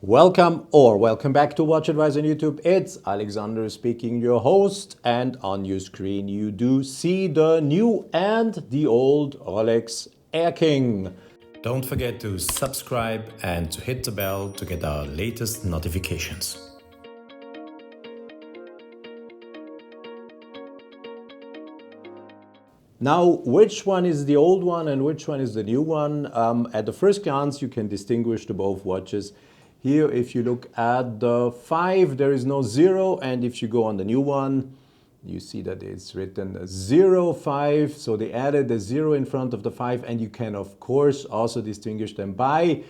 Welcome back to WatchAdvisor on YouTube. It's Alexander speaking, your host, and on your screen you do see the new and the old ROLEX Air-King. Don't forget to subscribe and to hit the bell to get our latest notifications. Now, which one is the old one and which one is the new one? At the first glance, you can distinguish the both watches. Here, if you look at the 5, there is no 0, and if you go on the new one, you see that it's written 05, so they added a 0 in front of the 5, and you can, of course, also distinguish them by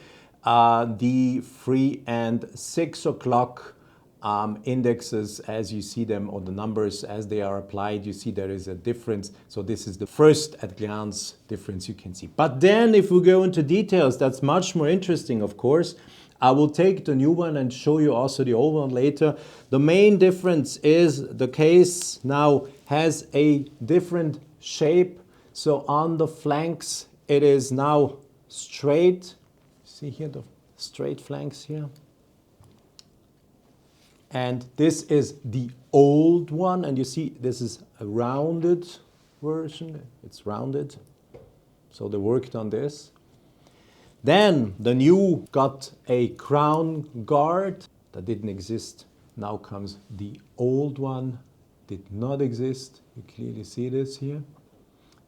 the 3 and 6 o'clock indexes as you see them, or the numbers as they are applied. You see there is a difference. So this is the first at glance difference you can see. But then if we go into details, that's much more interesting, of course. I will take the new one and show you also the old one later. The main difference is the case now has a different shape. So on the flanks, it is now straight. See here the straight flanks here. And this is the old one, and you see this is a rounded version. It's rounded, so they worked on this. Then the new got a crown guard that didn't exist. Now comes the old one, did not exist. You clearly see this here.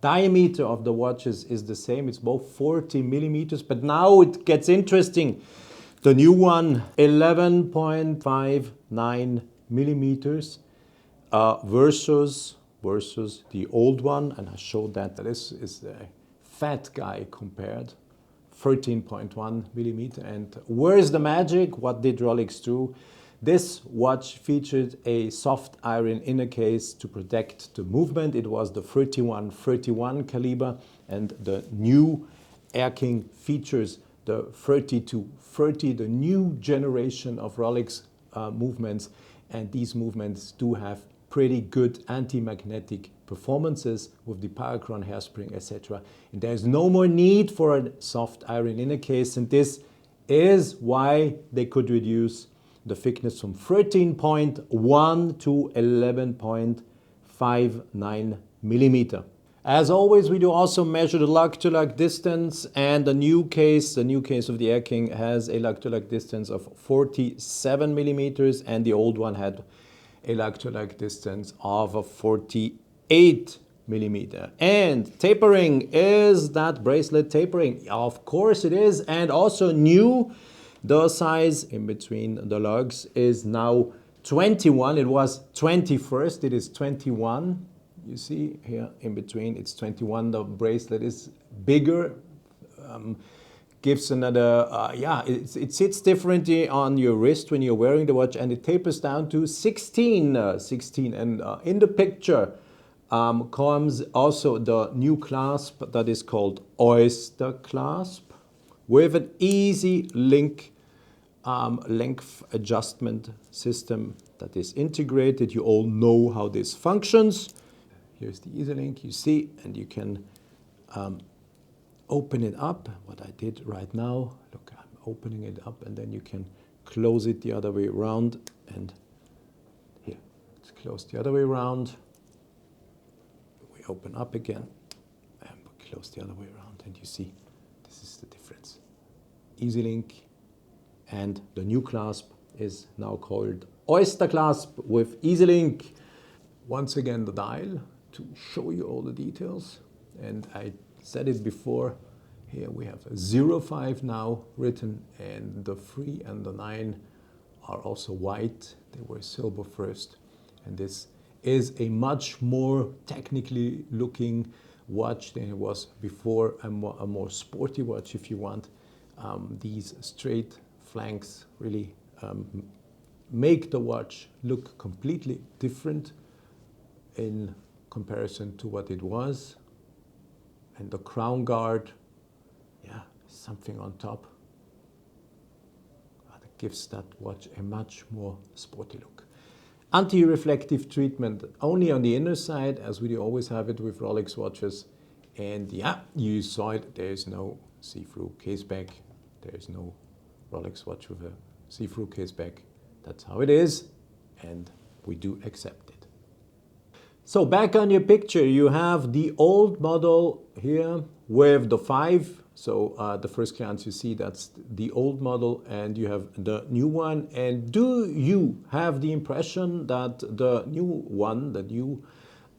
Diameter of the watches is the same, it's both 40 millimeters, but now it gets interesting. The new one, 11.59 millimeters versus the old one, and I showed that this is the fat guy compared, 13.1 millimeter. And where's the magic? What did ROLEX do? This watch featured a soft iron inner case to protect the movement. It was the 31 caliber, and the new Air-King features the 30-30, the new generation of ROLEX movements, and these movements do have pretty good anti-magnetic performances with the parachron hairspring, etc. And there's no more need for a soft iron inner case, and this is why they could reduce the thickness from 13.1 to 11.59 millimeter. As always, we do also measure the lug-to-lug distance, and the new case of the Air-King has a lug-to-lug distance of 47 millimeters, and the old one had a lug-to-lug distance of 48 millimeter. And tapering, is that bracelet tapering? Of course it is, and also new. The size in between the lugs is now 21. It was 21st, it is 21. You see here in between, it's 21. The bracelet is bigger, gives another, it sits differently on your wrist when you're wearing the watch, and it tapers down to 16. And in the picture comes also the new clasp that is called Oyster clasp, with an easy length adjustment system that is integrated. You all know how this functions. Here's the easy link, you see, and you can open it up. What I did right now, look, I'm opening it up, and then you can close it the other way around. And here, it's closed the other way around. We open up again, and we close the other way around, and you see, this is the difference. Easy link, and the new clasp is now called Oyster clasp with easy link. Once again, the dial to show you all the details, and I said it before, here we have a 05 now written, and the 3 and the 9 are also white. They were silver first, and this is a much more technically looking watch than it was before, a more sporty watch if you want. These straight flanks really make the watch look completely different in comparison to what it was. And the crown guard, yeah, something on top. gives that watch a much more sporty look. Anti-reflective treatment only on the inner side, as we always have it with Rolex watches. And yeah, you saw it, there is no see-through case back. There is no Rolex watch with a see-through case back. That's how it is, and we do accept it. So back on your picture, you have the old model here with the 5. So the first glance you see that's the old model, and you have the new one. And do you have the impression that the new one, the new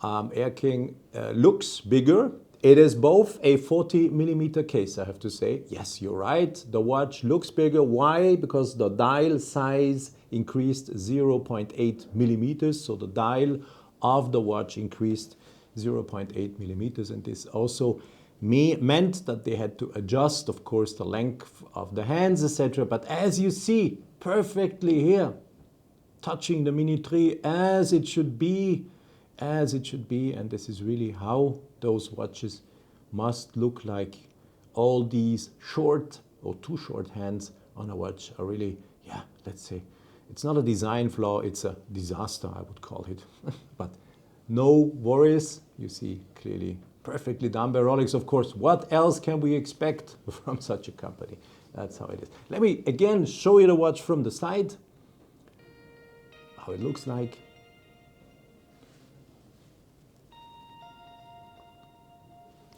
Air-King looks bigger? It is both a 40mm case, I have to say. Yes, you're right. The watch looks bigger. Why? Because the dial size increased 0.8 millimeters. So the dial of the watch increased 0.8 millimeters. And this also meant that they had to adjust, of course, the length of the hands, etc. But as you see perfectly here, touching the minuterie as it should be, and this is really how those watches must look like. All these short or too short hands on a watch are really, yeah, let's say, it's not a design flaw, it's a disaster, I would call it. But no worries, you see clearly perfectly done by Rolex, of course. What else can we expect from such a company? That's how it is. Let me again show you the watch from the side, how it looks like.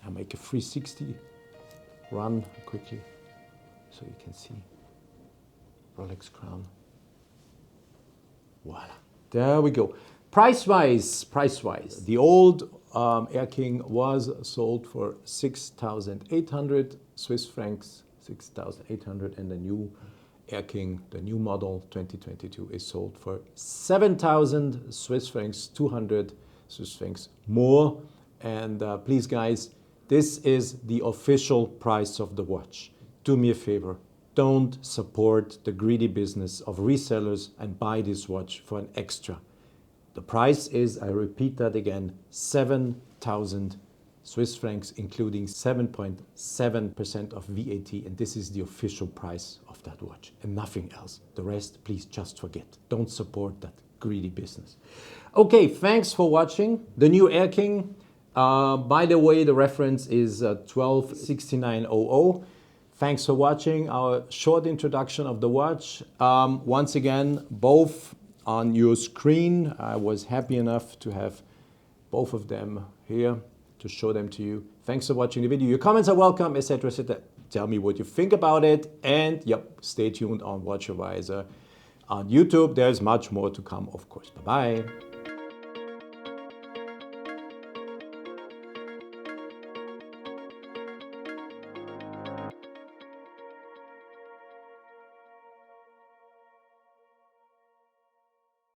I'll make a 360 run quickly so you can see Rolex crown. Voila, there we go. Price-wise, the old Air-King was sold for 6,800 Swiss francs, 6,800, and the new Air-King, the new model 2022, is sold for 7,000 Swiss francs, 200 Swiss francs more. And please, guys, this is the official price of the watch. Do me a favor, don't support the greedy business of resellers and buy this watch for an extra. The price is, I repeat that again, 7,000 Swiss francs, including 7.7% of VAT, and this is the official price of that watch and nothing else. The rest, please just forget. Don't support that greedy business. Okay, thanks for watching. The new Air-King. By the way, the reference is 126900. Thanks for watching our short introduction of the watch. Once again, both on your screen. I was happy enough to have both of them here to show them to you. Thanks for watching the video. Your comments are welcome, etc., etc. Tell me what you think about it. And yep, stay tuned on WatchAdvisor on YouTube. There's much more to come, of course. Bye-bye.